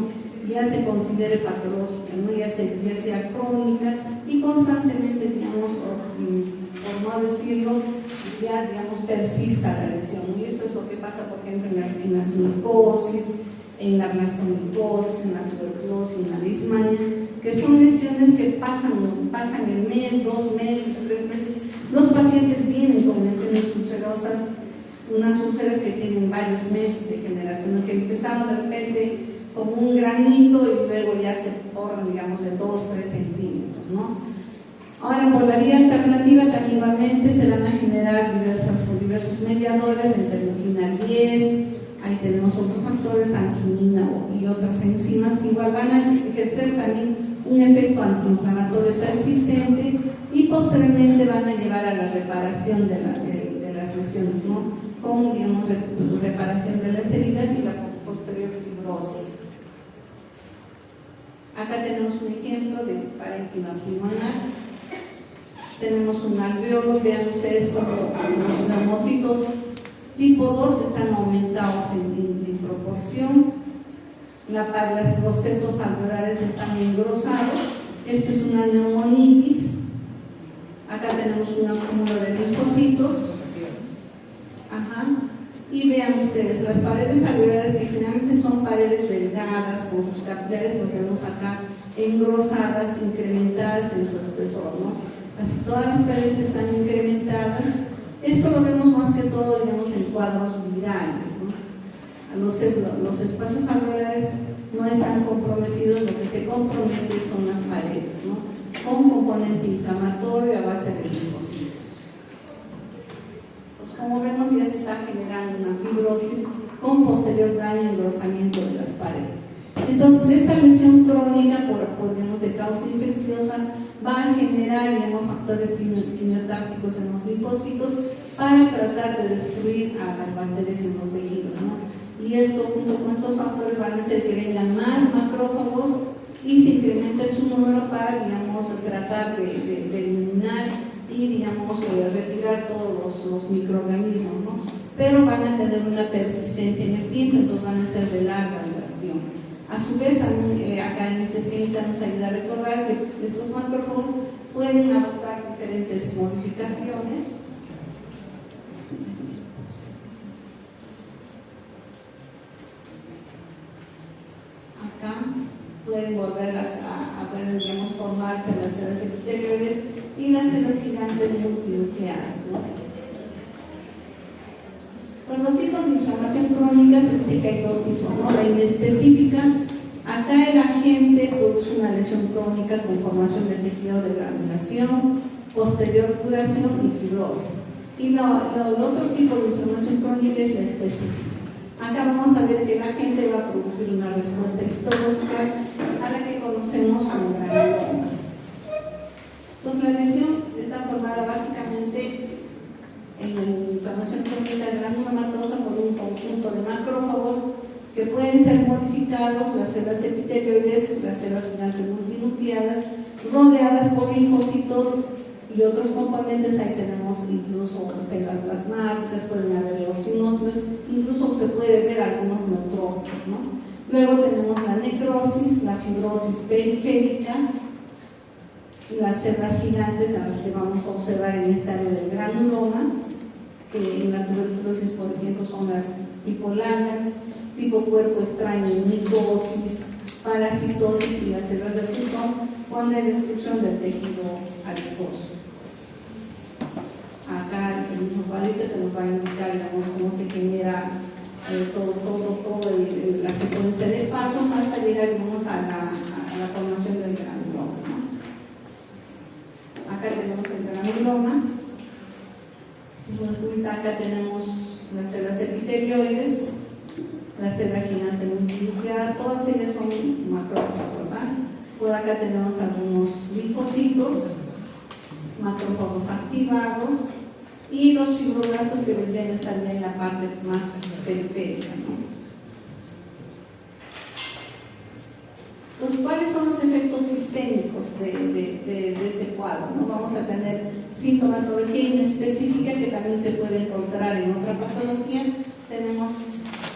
ya se considere patológica, ¿no? ya sea crónica y constantemente, digamos, por no decirlo, ya, digamos, persista la lesión, ¿no? Y esto es lo que pasa, por ejemplo, en las micosis, en la blastomicosis, en la tuberculosis, en la leishmania, que son lesiones que pasan el mes, 2 meses, 3 meses. Los pacientes vienen con lesiones ulcerosas, unas úlceras que tienen varios meses de generación, que empezaron de repente como un granito y luego ya se forman, digamos, de 2-3 centímetros, ¿no? Ahora, por la vía alternativa también igualmente se van a generar diversos mediadores, la interleuquina 10, ahí tenemos otros factores, anginina y otras enzimas que igual van a ejercer también un efecto antiinflamatorio persistente y posteriormente van a llevar a la reparación de las lesiones, ¿no? Con, digamos, reparación de las heridas y la posterior fibrosis. Acá tenemos un ejemplo de parénquima pulmonar. Tenemos un alveolo, vean ustedes como los neumocitos tipo 2 están aumentados en proporción. Los septos alveolares están engrosados. Esta es una neumonitis. Acá tenemos un acúmulo de linfocitos. Ajá. Y vean ustedes, las paredes alveolares, que generalmente son paredes delgadas, con sus capilares, lo vemos acá, engrosadas, incrementadas en su espesor, ¿no? Casi todas las paredes están incrementadas. Esto lo vemos más que todo, digamos, en cuadros virales, ¿no? Los espacios alveolares no están comprometidos, lo que se compromete son las paredes, ¿no? Con componente inflamatorio a base de linfocitos. Pues como vemos, ya se está generando una fibrosis con posterior daño y engrosamiento de las paredes. Entonces, esta lesión crónica digamos, de causa infecciosa va a generar, digamos, factores quimiotácticos en los linfocitos para tratar de destruir a las bacterias en los tejidos, ¿no? Y esto, junto con estos factores, van a hacer que vengan más macrófagos y se incremente su número para, digamos, tratar de eliminar y, digamos, retirar todos los microorganismos, ¿no? Pero van a tener una persistencia en el tiempo, entonces van a ser de larga duración. A su vez, también acá en este esquemita nos ayuda a recordar que estos macrófagos pueden adoptar diferentes modificaciones. Acá pueden volverlas a digamos, formarse las células epiteliales y las células gigantes multinucleares, ¿no? Con los tipos de inflamación crónica se dice que hay dos tipos, ¿no? La inespecífica, Acá el agente produce una lesión crónica con formación de tejido de granulación, posterior curación y fibrosis. Y el otro tipo de inflamación crónica es la específica. Acá vamos a ver que el agente va a producir una respuesta histológica a la que conocemos como granuloma. Entonces la lesión está formada básicamente en la inflamación crónica granulomatosa por un conjunto de macrófagos que pueden ser modificados, las células epitelioides, las células gigantes multinucleadas, rodeadas por linfocitos y otros componentes. Ahí tenemos incluso células plasmáticas, pueden haber eosinófilos, incluso se puede ver algunos neutrófilos, ¿no? Luego tenemos la necrosis, la fibrosis periférica, las células gigantes a las que vamos a observar en esta área del granuloma, que en la tuberculosis, por ejemplo, son las tipo Langerhans, tipo cuerpo extraño, micosis, parasitosis y las células de Putón, con la destrucción del tejido adiposo. Acá el mismo cuadrito que nos va a indicar, digamos, cómo se genera todo la secuencia de pasos hasta llegar, digamos, a la formación del granuloma, ¿no? Acá tenemos el granuloma. Si nos cuenta, acá tenemos las células epitelioides, la célula gigante multinucleada, todas ellas son macrófagos, ¿verdad? Por acá tenemos algunos linfocitos, macrófagos activados y los fibroblastos que vendrían a estar ya en la parte más periférica, ¿no? Entonces, ¿cuáles son los efectos sistémicos de este cuadro, ¿no? Vamos a tener sintomatología inespecífica que también se puede encontrar en otra patología. Tenemos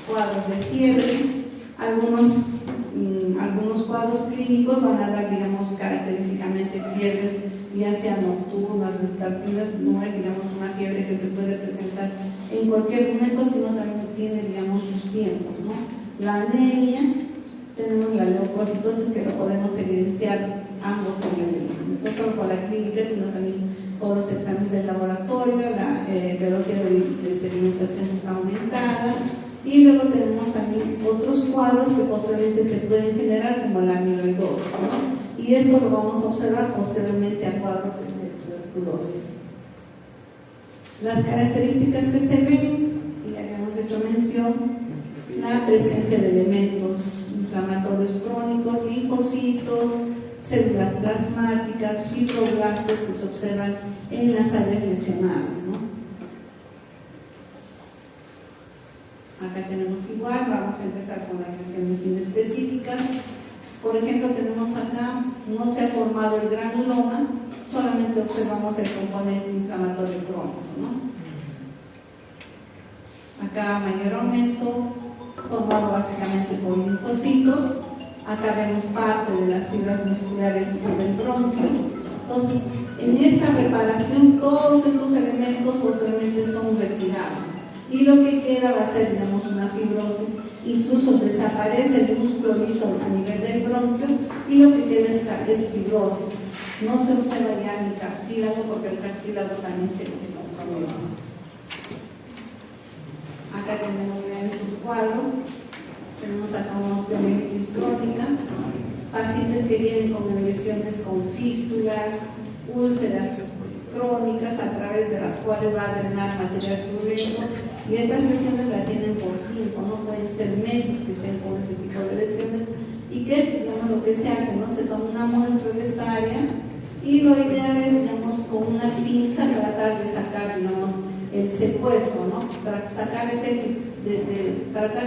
cuadros de fiebre, algunos cuadros clínicos van a dar, digamos, característicamente fiebres, ya sean nocturnas, vespertinas. No es, digamos, una fiebre que se puede presentar en cualquier momento, sino también tiene, digamos, sus tiempos, ¿no? La anemia, tenemos la leucocitosis, que lo podemos evidenciar ambos no solo por la clínica, sino también por los exámenes del laboratorio. La velocidad de sedimentación está aumentada. Y luego tenemos también otros cuadros que posteriormente se pueden generar, como la amiloidosis, ¿no? Y esto lo vamos a observar posteriormente a cuadros de tuberculosis. Las características que se ven, y ya habíamos hecho mención, la presencia de elementos inflamatorios crónicos, linfocitos, células plasmáticas, fibroblastos que se observan en las áreas lesionadas, ¿no? Acá tenemos igual, vamos a empezar con las regiones inespecíficas. Por ejemplo, tenemos acá, no se ha formado el granuloma, solamente observamos el componente inflamatorio crónico, ¿no? Acá mayor aumento, formado básicamente por linfocitos. Acá vemos parte de las fibras musculares y sobre el bronquio. Entonces, en esta preparación, todos estos elementos posteriormente son retirados. Y lo que queda va a ser, digamos, una fibrosis. Incluso desaparece el músculo liso a nivel del bronquio y lo que queda es fibrosis. No se observa ya ni cartílago, porque el cartílago también se compromete. Acá tenemos ya estos cuadros. Tenemos acá una osteomielitis crónica, pacientes que vienen con lesiones con fístulas, úlceras crónicas a través de las cuales va a drenar material purulento, y estas lesiones la tienen por tiempo, no pueden ser meses que estén con este tipo de lesiones. ¿Y qué es, digamos, lo que se hace? ¿No? Se toma una muestra de esta área y lo ideal es, digamos, con una pinza tratar de sacar, digamos, el secuestro, ¿no? Tratar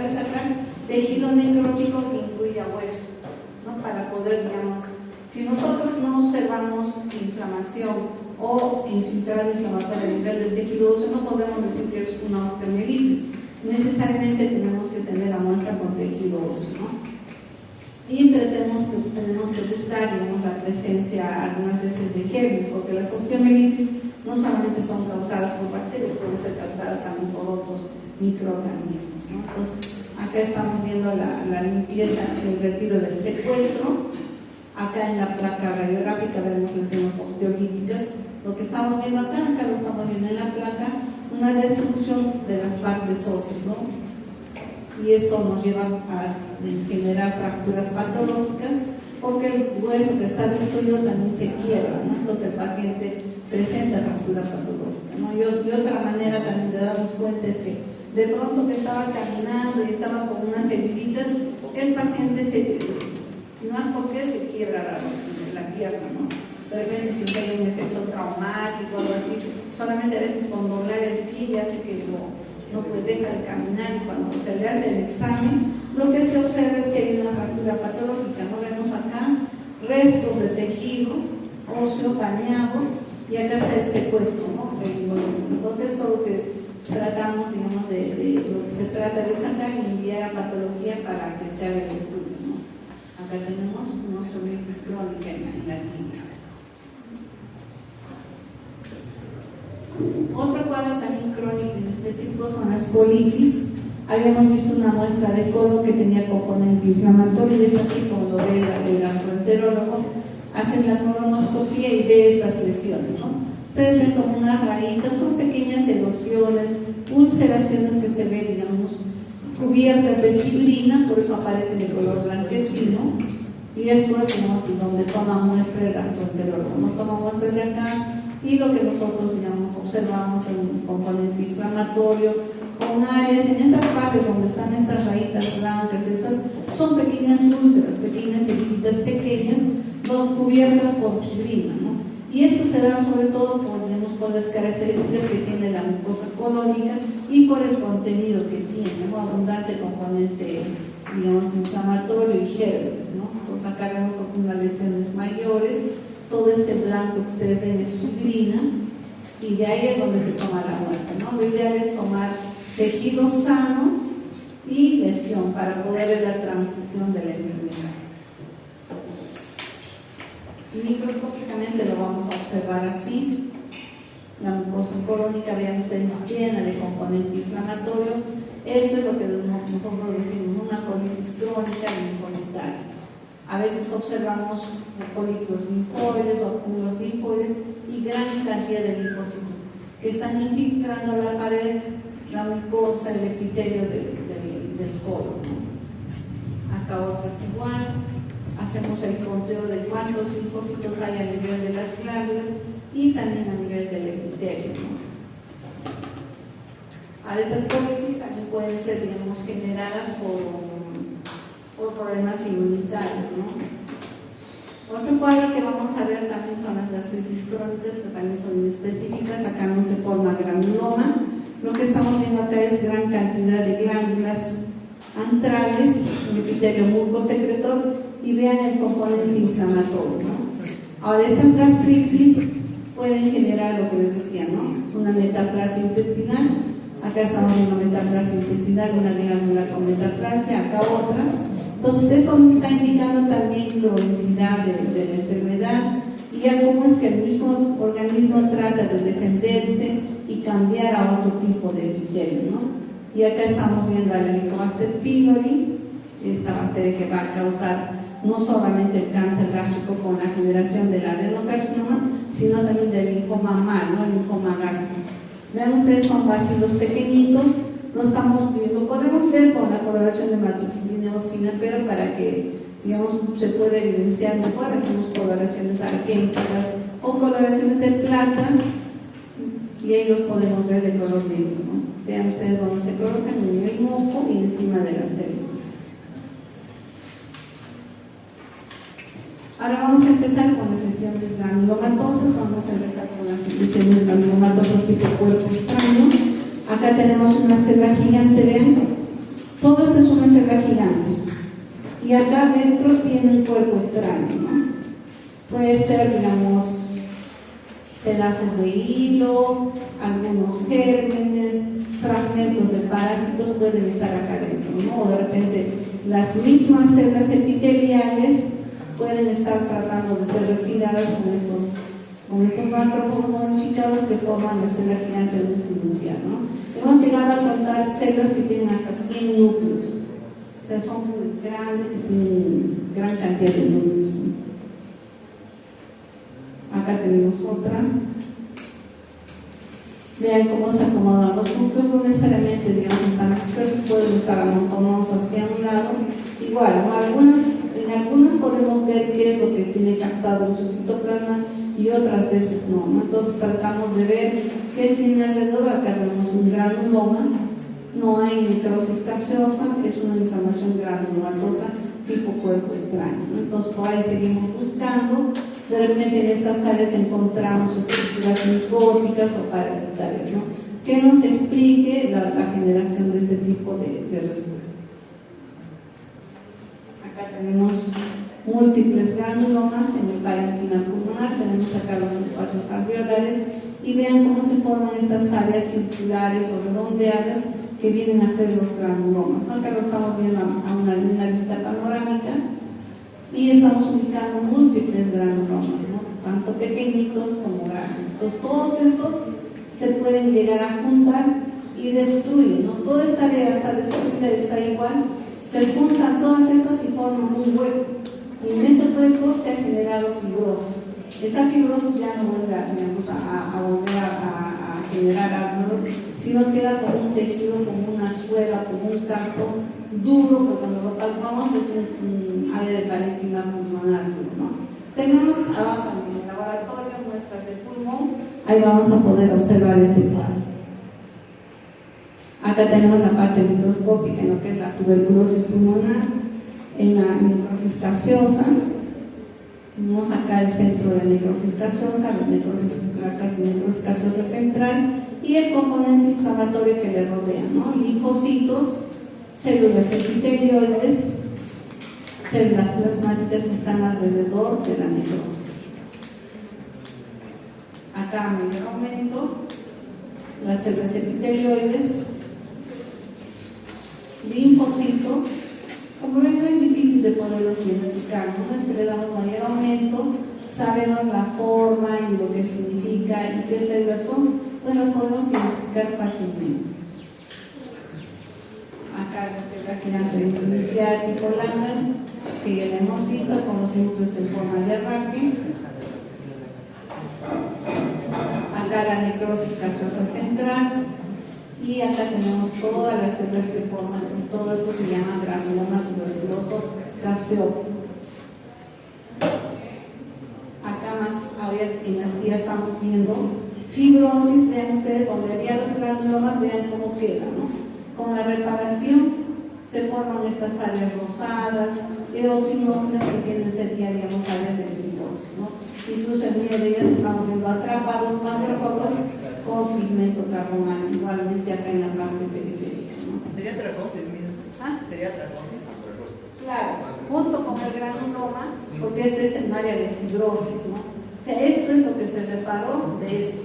de sacar tejido necrótico que incluya hueso, ¿no? Para poder, digamos, si nosotros no observamos inflamación o infiltrado inflamatorio a nivel del tejido óseo, no podemos decir que es una osteomielitis. Necesariamente tenemos que tener la muestra con tejido óseo, ¿no? Y tenemos que buscar, digamos, la presencia algunas veces de gérmenes, porque las osteomielitis no solamente son causadas por bacterias, pueden ser causadas también por otros microorganismos, ¿no? Entonces, acá estamos viendo la limpieza, el retiro del secuestro. Acá en la placa radiográfica vemos lesiones osteolíticas. Lo que estamos viendo acá lo estamos viendo en la placa, una destrucción de las partes óseas, ¿no? y esto nos lleva a generar fracturas patológicas, porque el hueso que está destruido también se quiebra, ¿no? Entonces el paciente presenta fractura patológica, ¿no? Y otra manera también de darnos cuenta es que de pronto que estaba caminando y estaba con unas heriditas, el paciente si no es porque se quiebra la pierna, ¿no? De repente si hay un efecto traumático o algo así, solamente a veces con doblar el pie ya hace que no puede dejar de caminar, y cuando se le hace el examen, lo que se observa es que hay una fractura patológica, ¿no? Vemos acá restos de tejido óseo bañados y acá está el secuestro, ¿no? Entonces todo lo que tratamos, digamos, de lo que se trata de sacar y enviar a patología para que se haga el estudio, ¿no? Acá tenemos una osteomielitis crónica en la tibia. Otro cuadro también crónico en específico son las colitis. Habíamos visto una muestra de colon que tenía componente inflamatorio y es así como lo ve el gastroenterólogo. Hacen la colonoscopia y ve estas lesiones, ¿no? Ustedes ven como unas rayitas, son pequeñas erosiones, ulceraciones que se ven, digamos, cubiertas de fibrina, por eso aparecen de color blanquecino. Y esto es donde toma muestra el gastroenterólogo, no toma muestras de acá, y lo que nosotros, digamos, observamos en un componente inflamatorio con áreas en estas partes donde están estas rayitas blancas, estas son pequeñas úlceras, pequeñas heridas pequeñas, cubiertas por fibrina, ¿no? Y esto se da sobre todo por las características que tiene la mucosa colónica y por el contenido que tiene, ¿no? Abundante componente, digamos, inflamatorio y gérmenes, ¿no? Entonces acá vemos unas lesiones mayores, todo este blanco que ustedes ven es fibrina, y de ahí es donde se toma la muestra, ¿no? Lo ideal es tomar tejido sano y lesión para poder ver la transición de la enfermedad. Y microscópicamente lo vamos a observar así. La mucosa colónica, vean ustedes, llena de componente inflamatorio. Esto es lo que nosotros decimos una colitis crónica linfocitaria. A veces observamos cólicos linfoides o acúmulos linfoides y gran cantidad de linfocitos que están infiltrando la pared, la mucosa, el epitelio del colon, ¿no? Acá otras igual. Hacemos el conteo de cuántos linfocitos hay a nivel de las glándulas y también a nivel del epitelio, ¿no? Ahora, estas colitis también pueden ser, digamos, generadas por problemas inmunitarios, ¿no? Otro cuadro que vamos a ver también son las gastritis crónicas, que también son específicas. Acá no se forma granuloma. Lo que estamos viendo acá es gran cantidad de glándulas antrales, el epitelio mucosecretor, y vean el componente inflamatorio, ¿no? Ahora, estas gastritis pueden generar lo que les decía, ¿no? Una metaplasia intestinal. Acá estamos viendo metaplasia intestinal, una glándula con metaplasia, acá otra. Entonces, esto nos está indicando también cronicidad de la enfermedad y ya cómo es que el mismo organismo trata de defenderse y cambiar a otro tipo de epitelio, ¿no? Y acá estamos viendo al Helicobacter pylori, esta bacteria que va a causar no solamente el cáncer gástrico con la generación del adenocarcinoma, sino también del linfoma mal, ¿no? El linfoma gástrico. Vean ustedes, son vacilos pequeñitos, lo estamos viendo, podemos ver con la coloración de matricilina y eosina, pero para que, digamos, se pueda evidenciar mejor, hacemos coloraciones argénticas o coloraciones de plata, y ahí los podemos ver de color negro, ¿no? Vean ustedes dónde se colocan, en el moco y encima de las células. Ahora vamos a empezar con las lesiones granulomatosas. Vamos a empezar con las lesiones granulomatosas tipo cuerpo extraño. Acá tenemos una célula gigante, vean. Todo esto es una célula gigante. Y acá dentro tiene un cuerpo extraño, ¿no? Puede ser, digamos, pedazos de hilo, algunos gérmenes, fragmentos de parásitos pueden estar acá dentro, ¿no? O de repente las mismas células epiteliales pueden estar tratando de ser retiradas con estos macrófagos modificados que forman la célula gigante multinuclear, ¿no? Hemos llegado a contar células que tienen hasta 100 núcleos, o sea, son muy grandes y tienen gran cantidad de núcleos, ¿no? Acá tenemos otra. Vean cómo se acomodan los núcleos, no necesariamente, digamos, están expertos, pueden estar amontonados hacia un lado. Igual, ¿no? En algunos podemos ver qué es lo que tiene captado en su citoplasma y otras veces no, ¿no? Entonces tratamos de ver qué tiene alrededor. Acá tenemos un granuloma, no hay necrosis gaseosa, es una inflamación granulomatosa tipo cuerpo extraño, ¿no? Entonces por ahí seguimos buscando. De repente en estas áreas encontramos estructuras micóticas o parasitarias, ¿no? Que nos explique la generación de este tipo de respuesta. Acá tenemos múltiples granulomas en el parénquima pulmonar, tenemos acá los espacios alveolares y vean cómo se forman estas áreas circulares o redondeadas que vienen a ser los granulomas, ¿no? Acá lo estamos viendo a una vista panorámica y estamos ubicando múltiples granulomas, ¿no? Tanto pequeñitos como grandes. Entonces todos estos se pueden llegar a juntar y destruyen, ¿no? Toda esta área está destruida, está igual, se juntan todas estas y forman un hueco. Y en ese hueco se ha generado fibrosis. Esa fibrosis ya no vuelve a generar árboles, sino queda como un tejido, como una suela, como un cartón duro, porque cuando lo palpamos es un área de parénquima pulmonar, ¿no? Tenemos abajo en el laboratorio muestras de pulmón, ahí vamos a poder observar este cuadro. Acá tenemos la parte microscópica en lo que es la tuberculosis pulmonar, en la necrosis gaseosa. Tenemos acá el centro de necrosis gaseosa, la casi necrosis gaseosa central y el componente inflamatorio que le rodea, ¿no? Linfocitos, células epitelioides, células plasmáticas que están alrededor de la necrosis. Acá a mayor aumento, las células epitelioides, linfocitos. Como ven, no es difícil de poderlos identificar, ¿no? Una vez que le damos mayor aumento, sabemos la forma y lo que significa y qué células son, pues las podemos identificar fácilmente. Acá la célula gigante nuclear tipo Langhans, que ya la hemos visto con los núcleos en forma de arranque. Acá la necrosis gaseosa central. Y acá tenemos todas las células que forman, todo esto se llama granuloma tuberculoso gaseoso. Acá más, ahora en las guías estamos viendo fibrosis, vean ustedes donde había los granulomas, vean cómo queda, ¿no? Con la reparación se forman estas áreas rosadas, eosinófilas que tienen que ser ya, digamos, áreas de fibrosis, ¿no? Incluso en medio de ellas estamos viendo atrapados macrófagos con pigmento carbonal, igualmente acá en la parte periférica, ¿no? ¿Sería tracosis, mira? ¿Ah? ¿Sería tracosis? Claro, junto con el granuloma, porque este es un área de fibrosis, ¿no? O sea, esto es lo que se reparó de esto.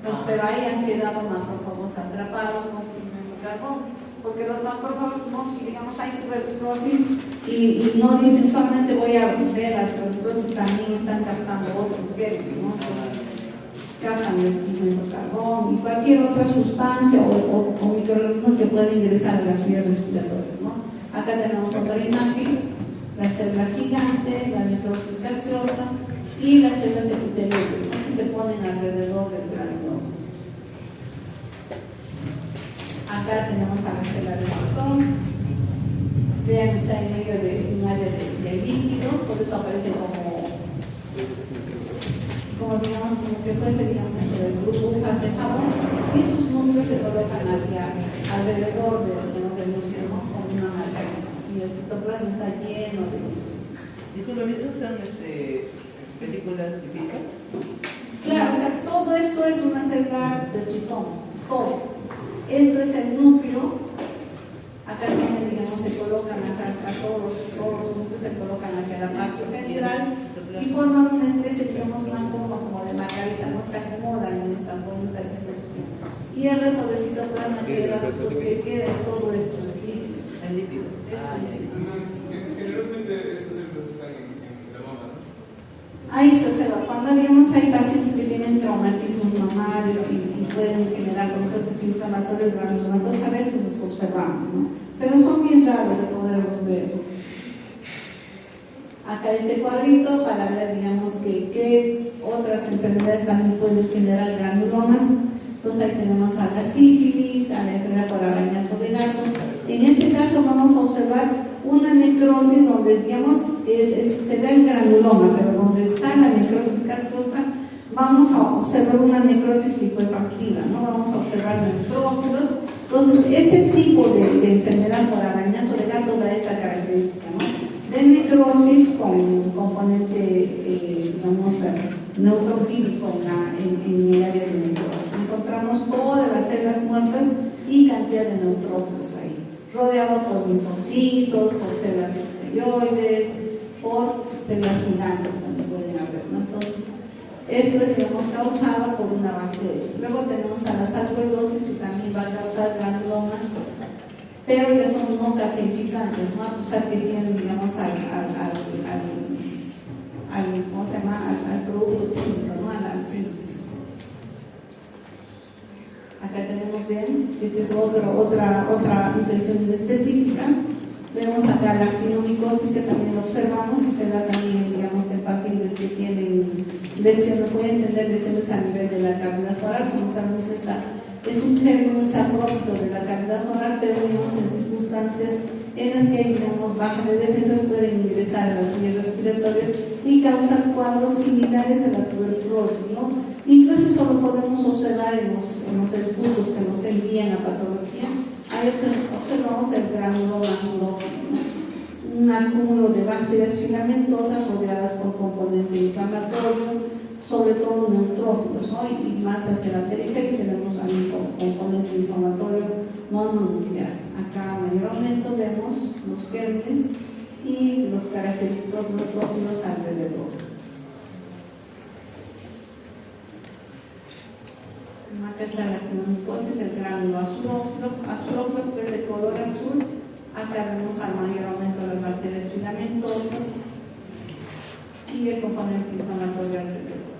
Entonces, pero ahí han quedado macrófagos atrapados con pigmento carbón, porque los macrófagos, no, digamos, hay tuberculosis y no dicen solamente voy a ver la tuberculosis, también están captando otros genes, ¿no? Captan el pigmento carbón y cualquier otra sustancia o microorganismos que puedan ingresar a las vías respiratorias, ¿no? Acá tenemos otra imagen, la célula gigante, la necrosis gaseosa y las células epitelioides, ¿no? Que se ponen alrededor del granuloma. Acá tenemos a la célula de Bacon. Vean, está en medio de un área de líquidos, por eso aparece como digamos, como que fuese, digamos, de burbujas de jabón, y sus núcleos se colocan alrededor del núcleo, ¿no? Con una marca, y el citoplasma está lleno de... Disculpe, ¿esas son películas lipídicas? Claro, o sea, todo esto es una célula de tutón, todo. Esto es el núcleo. Acá tienen, digamos, se colocan acá todos los núcleos se colocan hacia la parte central y forman una especie, digamos, una forma como de margarita, no se acomodan en esta disposición. Y el resto del citoplasma queda, lo que queda es todo esto, ¿sí? El lípido. Generalmente esas células están en la mama, ¿no? Ahí se observa, cuando digamos hay pacientes que tienen traumatismos mamarios y pueden generar procesos inflamatorios granulomatos, a veces los observamos, ¿no? Pero son bien raros de poderlos ver. Acá este cuadrito para ver, digamos, que otras enfermedades también pueden generar granulomas. Entonces ahí tenemos a la sífilis, a la enfermedad por arañazo de gato. En este caso vamos a observar una necrosis donde, digamos, se da el granuloma, pero donde está la necrosis castrosa, vamos a observar una necrosis lipoactiva, ¿no? Vamos a observar neutrófilos. Entonces, este tipo de enfermedad por arañazo de gato da esa característica, ¿no? De necrosis con componente, digamos, neutrofílico en el área de necrosis. Encontramos todas las células muertas y cantidad de neutrófilos ahí, rodeado por linfocitos, por células esteroides, por células gigantes también pueden haber, ¿no? Entonces, esto es, digamos, causado por una bacteria. Luego tenemos a la sarcoidosis, que también va a causar granulomas, pero que son no calcificantes, ¿no? A pesar que tienen, digamos, ¿cómo se llama? Al producto químico, ¿no? A la síntesis. Acá tenemos bien, esta es otra impresión específica. Vemos acá la actinomicosis que también observamos y se da también, digamos, en pacientes que tienen lesiones, pueden tener lesiones a nivel de la cavidad oral. Como sabemos, esta es un germen saprófito de la cavidad oral, pero digamos en circunstancias en las que hay, digamos, baja de defensas, pueden ingresar a las vías respiratorias y causar cuadros similares a la tuberculosis, ¿no? Incluso eso lo podemos observar en los esputos que nos envían a patología. Ahí observamos el granuloma anulógeno, ¿no? Un acúmulo de bacterias filamentosas rodeadas por componente inflamatorio, sobre todo neutrófilos, ¿no? Y más hacia la periferia tenemos un componente inflamatorio mononuclear. Acá mayormente vemos los gérmenes y los característicos neutrófilos alrededor. Acá está la actinomicosis, el gránulo azulófilo que es de color azul. Acá vemos al mayor aumento de las bacterias filamentosas y el componente inflamatorio alrededor.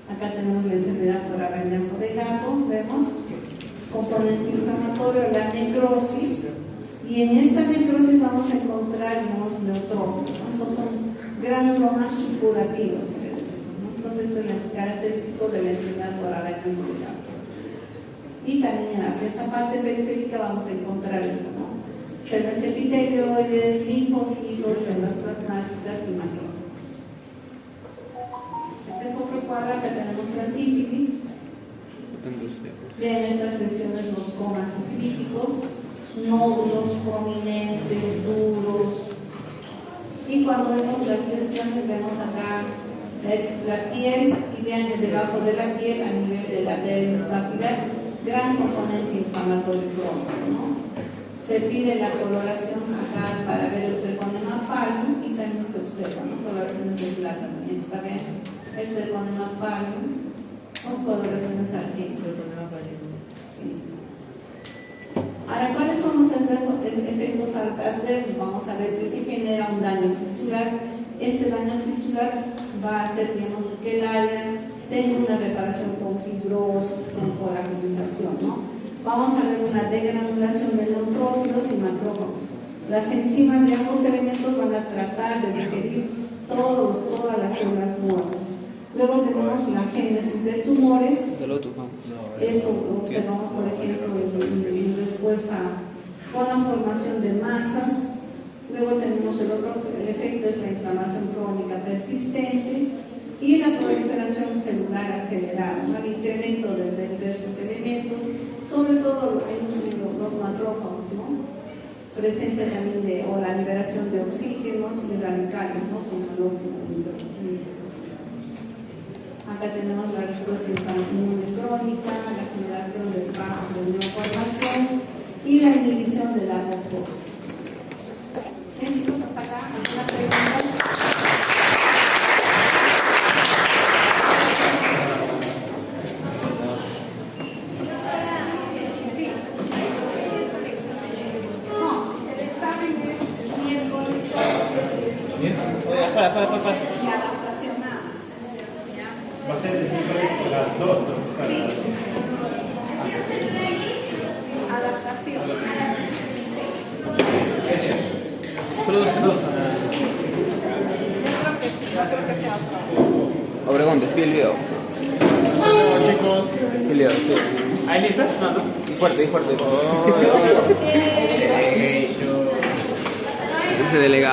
Acá tenemos la enfermedad por arañazo de gato, vemos componente inflamatorio, la necrosis, y en esta necrosis vamos a encontrar, digamos, neutrófilos, ¿no? Estos son granulomas supurativos, ¿no? Entonces esto es el característico de la enfermedad por arañazo de gato. Y también hacia esta parte periférica vamos a encontrar esto, ¿no? Células epitelioides, linfocitos, células plasmáticas y macrófagos. Este es otro cuadro, acá tenemos la sífilis. Vean estas lesiones, los comas sífilíticos, nódulos prominentes, duros. Y cuando vemos las lesiones, vemos acá la piel, y vean debajo de la piel, a nivel de la dermis papilar, gran componente inflamatorio crónico, ¿no? Se pide la coloración acá para ver el treponema pallidum y también se observa, ¿no? Coloraciones de plata también está bien. El treponema pallidum con coloraciones argentinas. Sí. Ahora, ¿cuáles son los efectos adversos? Vamos a ver que si genera un daño tisular. Este daño tisular va a hacer, digamos, que el área tenga una reparación con fibrosis, con colagenización, ¿no? Vamos a ver una degranulación de neutrófilos y macrófagos. Las enzimas de ambos elementos van a tratar de digerir todas las células muertas. Luego tenemos la génesis de tumores. Esto lo observamos, por ejemplo, en respuesta con la formación de masas. Luego tenemos el otro efecto, es la inflamación crónica persistente y la proliferación celular acelerada, ¿no? El incremento de diversos elementos, sobre todo los macrófagos, ¿no? Presencia también o la liberación de oxígenos y radicales, ¿no? Como los acá tenemos la respuesta inmunocrónica, la generación del bajo de neoformación y la inhibición de la apoptosis. ¿Científicos hasta acá? ¿Alguna pregunta? Para. Y adaptación nada más. Va a ser después las dos. Sí. Adaptación. Solo dos. Yo creo que sí, no creo que sea otro. Obregón, despide el video. locos. ¿Ahí lista? No, no. Fuerte, fuerte. Oh. Ese delegado.